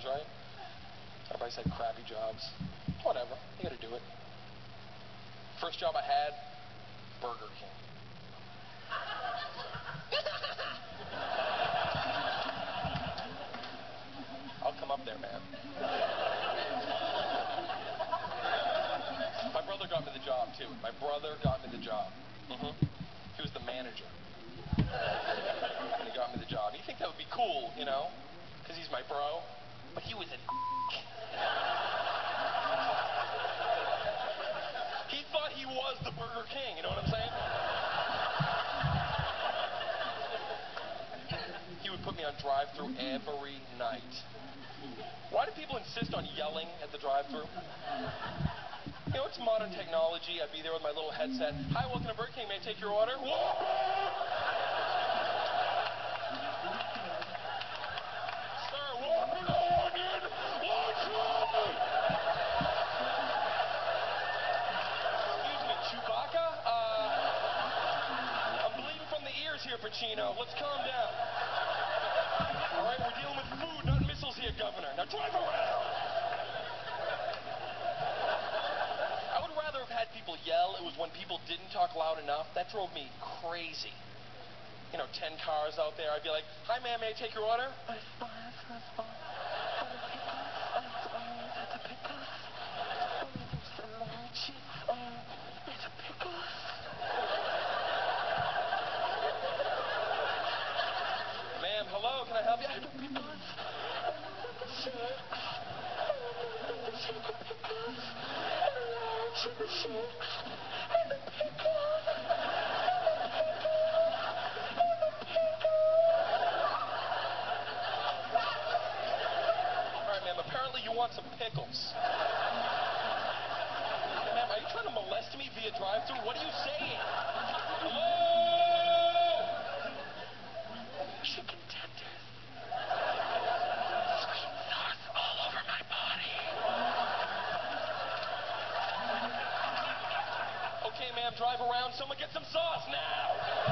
jobs, right? Everybody said crappy jobs. Whatever, you gotta do it. First job I had, Burger King. I'll come up there, man. My brother got me the job, too. My brother got me the job. He was the manager. And he got me the job. You think that would be cool, you know, because he's my bro. But he was a He thought he was the Burger King, you know what I'm saying? He would put me on drive-thru every night. Why do people insist on yelling at the drive-thru? You know, it's modern technology. I'd be there with my little headset. Hi, welcome to Burger King. May I take your order? Whoa! Sir, what's an onion? What's wrong? Excuse me, Chewbacca? I'm bleeding from the ears here, Pacino. Let's calm down. All right, we're dealing with food, not missiles here, Governor. Now drive around. I would rather have had people yell. It was when people didn't talk loud enough. That drove me crazy. You know, 10 cars out there. I'd be like, hi, ma'am, may I take your order? Ma'am, hello, can I help you? Alright, ma'am, apparently you want some pickles. Ma'am, are you trying to molest me via drive-thru? What are you saying? Hello? Chicken tenders. Sweet sauce all over my body. Okay, ma'am, drive around. Someone get some sauce now.